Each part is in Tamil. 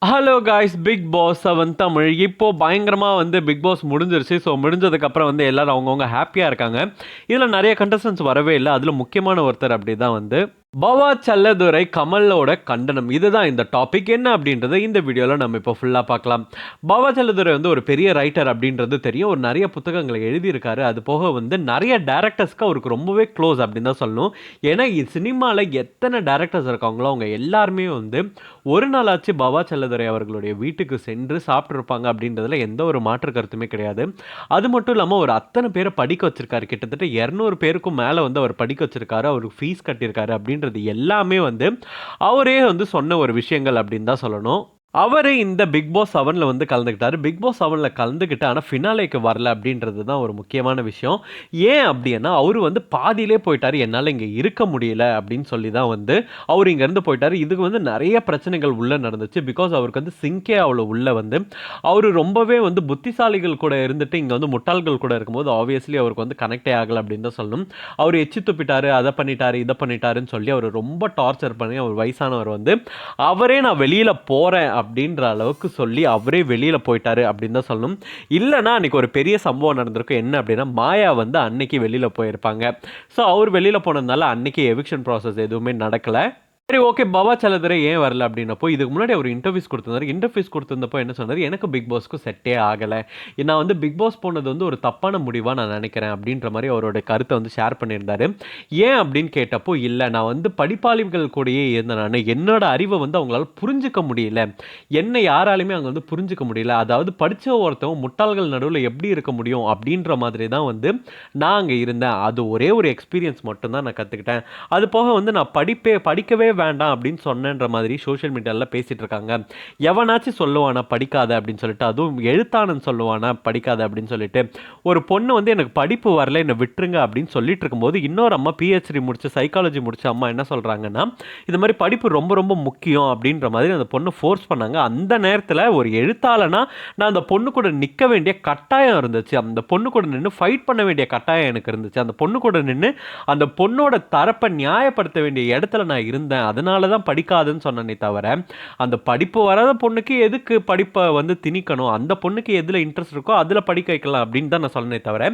Hello guys, Big Boss 7 Tamil இப்போ பயங்கரமாக பிக் பாஸ் முடிஞ்சிருச்சு. ஸோ முடிஞ்சதுக்கப்புறம் எல்லாரும் அவங்கவுங்க ஹாப்பியாக இருக்காங்க. இதில் நிறைய கண்டஸ்டன்ஸ் வரவே இல்லை. அதில் முக்கியமான ஒருத்தர் அப்படி தான் பவா செல்லதுரை கமலோட கண்டனம். இதுதான் இந்த டாபிக். என்ன அப்படின்றத இந்த வீடியோவில் நம்ம இப்போ ஃபுல்லாக பார்க்கலாம். பவா செல்லதுரை ஒரு பெரிய ரைட்டர் அப்படின்றது தெரியும். ஒரு நிறைய புத்தகங்களை எழுதியிருக்காரு. அது போக நிறைய டேரக்டர்ஸ்க்கு அவருக்கு ரொம்பவே க்ளோஸ் அப்படின்னு தான் சொல்லணும். ஏன்னா சினிமாவில் எத்தனை டேரக்டர்ஸ் இருக்காங்களோ அவங்க எல்லாருமே ஒரு நாளாச்சு பவா செல்லதுரை அவர்களுடைய வீட்டுக்கு சென்று சாப்பிட்ருப்பாங்க அப்படின்றதுல எந்த ஒரு மாற்று கருத்துமே கிடையாது. அது மட்டும் இல்லாமல் ஒரு அத்தனை பேரை படிக்க வச்சிருக்காரு. கிட்டத்தட்ட 200 பேருக்கும் மேலே அவர் படிக்க வச்சிருக்காரு. அவருக்கு ஃபீஸ் கட்டியிருக்காரு அப்படின்றது எல்லாமே அவரே சொன்ன ஒரு விஷயங்கள் அப்படின்னு தான் சொல்லணும். அவர் இந்த பிக் பாஸ் 7ல் கலந்துக்கிட்டாரு. பிக் பாஸ் 7ல் கலந்துக்கிட்டு ஆனால் ஃபினாலேக்கு வரல அப்படின்றது தான் ஒரு முக்கியமான விஷயம். ஏன் அப்படின்னா அவர் பாதியிலே போயிட்டார். என்னால் இங்கே இருக்க முடியல அப்படின்னு சொல்லி தான் அவர் இங்கேருந்து போயிட்டார். இதுக்கு நிறைய பிரச்சனைகள் உள்ளே நடந்துச்சு. பிகாஸ் அவருக்கு சிங்கே அவ்வளோ உள்ளே அவர் ரொம்பவே புத்திசாலிகள் கூட இருந்துட்டு இங்கே முட்டாள்கள் கூட இருக்கும்போது ஆப்வியஸ்லி அவருக்கு கனெக்டே ஆகலை அப்படின்னு தான் சொல்லணும். அவர் எச்சி துப்பிட்டாரு, அதை பண்ணிட்டாரு, இதை பண்ணிட்டாருன்னு சொல்லி அவர் ரொம்ப டார்ச்சர் பண்ணி அவர் வயசானவர் அவரே நான் வெளியில் போகிறேன் அப்படின்ற அளவுக்கு சொல்லி அவரே வெளியில் போயிட்டாரு அப்படின்னு தான் சொல்லணும். இல்லைனா அன்றைக்கி ஒரு பெரிய சம்பவம் நடந்திருக்கும். என்ன அப்படின்னா மாயா அன்னைக்கு வெளியில் போயிருப்பாங்க. ஸோ அவர் வெளியில் போனதுனால அன்னைக்கு எவிக்ஷன் ப்ராசஸ் எதுவுமே நடக்கலை. சரி, ஓகே. பவா செல்லதுரை ஏன் வரல அப்படின்னப்போ இதுக்கு முன்னாடி அவர் இன்டர்வியூஸ் கொடுத்துருந்தாரு. இன்டர்வியூஸ் கொடுத்துருந்தப்போ என்ன சொன்னார், எனக்கு பிக் பாஸ்க்கு செட்டே ஆகலை. நான் பிக் பாஸ் போனது ஒரு தப்பான முடிவாக நான் நினைக்கிறேன் அப்படின்ற மாதிரி அவரோட கருத்தை ஷேர் பண்ணியிருந்தார். ஏன் அப்படின்னு கேட்டப்போ, இல்லை நான் படிப்பாளிகள் கூடயே இருந்தேன். நான் என்னோட அறிவை அவங்களால புரிஞ்சிக்க முடியல. என்னை யாராலையுமே அங்கே புரிஞ்சிக்க முடியல. அதாவது படித்த ஒருத்தவங்க முட்டாள்கள் நடுவில் எப்படி இருக்க முடியும் அப்படின்ற மாதிரி தான் நான் அங்கே இருந்தேன். அது ஒரே ஒரு எக்ஸ்பீரியன்ஸ் மட்டும்தான் நான் கற்றுக்கிட்டேன். அது போக நான் படிக்கவே வேண்டாம் அப்படின்னு சொன்னன்ற மாதிரி சோஷியல் மீடியாவில் பேசிட்டு இருக்காங்க. எவனாச்சும் சொல்லுவானா படிக்காத அப்படின்னு சொல்லிட்டு, அதுவும் எழுத்தானன் சொல்லுவானா படிக்காத அப்படின்னு சொல்லிட்டு. ஒரு பொண்ணு எனக்கு படிப்பு வரல, என்னை விட்டுருங்க அப்படின்னு சொல்லிட்டு இருக்கும்போது இன்னொரு அம்மா பிஹெச்டி முடிச்சு சைக்காலஜி முடிச்ச அம்மா என்ன சொல்கிறாங்கன்னா, இது மாதிரி படிப்பு ரொம்ப ரொம்ப முக்கியம் அப்படின்ற மாதிரி அந்த பொண்ணு ஃபோர்ஸ் பண்ணாங்க. அந்த நேரத்தில் ஒரு எழுத்தாளனா நான் அந்த பொண்ணு கூட நிற்க வேண்டிய கட்டாயம் இருந்துச்சு. அந்த பொண்ணு கூட நின்று ஃபைட் பண்ண வேண்டிய கட்டாயம் எனக்கு இருந்துச்சு. அந்த பொண்ணு கூட நின்று அந்த பொண்ணோட தரப்பை நியாயப்படுத்த வேண்டிய இடத்துல நான் இருந்தேன். அதனால தான் படிக்காதுன்னு சொன்னனே தவிர, அந்த படிப்பு வராத பொண்ணுக்கு எதுக்கு படிப்பை திணிக்கணும், அந்த பொண்ணுக்கு எதில் இன்ட்ரெஸ்ட் இருக்கோ அதில் படிக்க வைக்கலாம் அப்படின்னு தான் நான் சொன்னனே தவிர,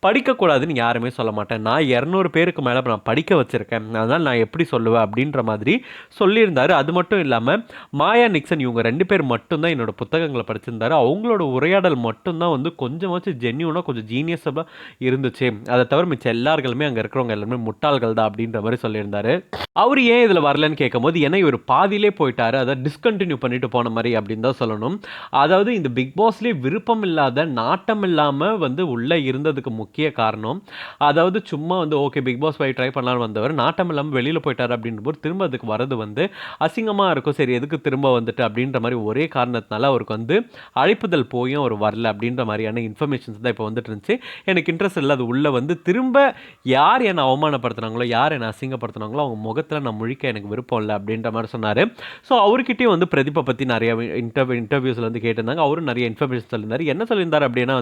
படிக்கக்கூடாதுன்னு யாருமே சொல்ல மாட்டேன். நான் 200 பேருக்கு மேலே நான் படிக்க வச்சுருக்கேன், அதனால் நான் எப்படி சொல்லுவேன் அப்படின்ற மாதிரி சொல்லியிருந்தார். அது மட்டும் இல்லாமல் மாயா நிக்சன் இவங்க 2 பேர் மட்டும்தான் என்னோட புத்தகங்களை படிச்சிருந்தாரு. அவங்களோட உரையாடல் மட்டும்தான் கொஞ்சமாச்சும் ஜென்யூனாக கொஞ்சம் ஜீனியஸாக இருந்துச்சு. அதை தவிர மிச்சம் எல்லாருமே அங்கே இருக்கிறவங்க எல்லாருமே முட்டாள்கள் தான் அப்படின்ற மாதிரி சொல்லியிருந்தார். அவர் ஏன் இதில் வரலன்னு கேட்கும்போது, ஏன்னா இவர் பாதியிலே போயிட்டாரு, அதை டிஸ்கண்டினியூ பண்ணிட்டு போன மாதிரி அப்படின்னு தான் சொல்லணும். அதாவது இந்த பிக் பாஸ்லேயே விருப்பம் இல்லாத, நாட்டம் இல்லாமல் உள்ளே இருந்ததுக்கு முக்கிய காரணம், அதாவது சும்மா ஓகே பிக் பாஸ் போய் ட்ரை பண்ணலான்னு வந்தவர் நாட்டம் இல்லாமல் வெளியில் போயிட்டார் அப்படின்றபோது திரும்ப அதுக்கு வரது அசிங்கமாக இருக்கும். சரி எதுக்கு திரும்ப வந்துட்டு அப்படின்ற மாதிரி ஒரே காரணத்தினால அவருக்கு அழைப்புதல் போயும் அவர் வரல அப்படின்ற மாதிரியான இன்ஃபர்மேஷன்ஸ் தான் இப்போ இருந்துச்சு. எனக்கு இன்ட்ரெஸ்ட் இல்லை. அது உள்ளே திரும்ப யார் என்னை அவமானப்படுத்துனாங்களோ, யார் என்னை அசிங்கப்படுத்துனாங்களோ அவங்க முகத்தில் நான் முழிக்க எனக்கு விருப்பம் இல்லை அப்படின்ற மாதிரி சொன்னார். ஸோ அவர்கிட்டயும் பிரதீப்பை பற்றி நிறைய இன்டர்வியூஸில் கேட்டிருந்தாங்க. அவரும் நிறைய இன்ஃபர்மேஷன் சொல்லியிருந்தார். என்ன சொல்லியிருந்தார் அப்படின்னா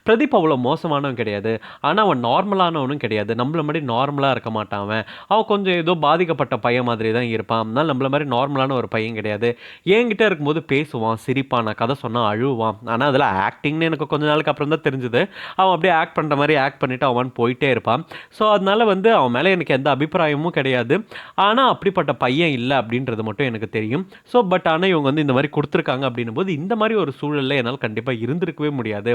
பிரதீப் அவ்வளோ மோசமானவன் கிடையாது, ஆனால் அவன் நார்மலானவனும் கிடையாது. நம்மள மாதிரி நார்மலாக இருக்க மாட்டான். அவன் கொஞ்சம் ஏதோ பாதிக்கப்பட்ட பையன் மாதிரி தான் இருப்பான். அதனால் நம்மள மாதிரி நார்மலான ஒரு பையன் கிடையாது. என்கிட்ட இருக்கும்போது பேசுவான், சிரிப்பான், நான் கதை சொன்னால் அழுவான். ஆனால் அதில் ஆக்டிங்னு எனக்கு கொஞ்ச நாளுக்கு அப்புறம் தான் தெரிஞ்சுது. அவன் அப்படியே ஆக்ட் பண்ணுற மாதிரி ஆக்ட் பண்ணிவிட்டு அவன் போயிட்டே இருப்பான். ஸோ அதனால் அவன் மேலே எனக்கு எந்த அபிப்பிராயமும் கிடையாது. ஆனால் அப்படிப்பட்ட பையன் இல்லை அப்படின்றது மட்டும் எனக்கு தெரியும். ஸோ பட் ஆனால் இவங்க இந்த மாதிரி கொடுத்துருக்காங்க அப்படின்னும் போது இந்த மாதிரி ஒரு சூழலில் என்னால் கண்டிப்பாக இருந்திருக்கவே முடியாது.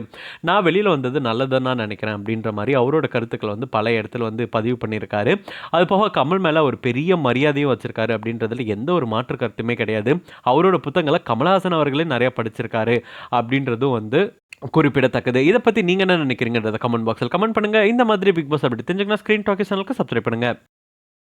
நான் வெளியில் வந்தது நல்லதுன்னு நான் நினைக்கிறேன் அப்படின்ற மாதிரி அவரோட கருத்துக்களை பல இடத்துல பதிவு பண்ணியிருக்காரு. அது போக கமல் மேலே ஒரு பெரிய மரியாதையும் வச்சிருக்காரு அப்படின்றதுல எந்த ஒரு மாற்று கருத்துமே கிடையாது. அவரோட புத்தகங்களை கமலஹாசன் அவர்களே நிறையா படிச்சிருக்காரு அப்படின்றதும் குறிப்பிடத்தக்கது. இதை பற்றி நீங்கள் என்ன நினைக்கிறீங்கன்றதை கமெண்ட் பாக்ஸில் கமெண்ட் பண்ணுங்கள். இந்த மாதிரி பிக் பாஸ் அப்படி தெரிஞ்சுக்கணும் ஸ்க்ரீன் டாக்கி சேனலுக்கு சப்ஸ்கிரைப் பண்ணுங்கள்.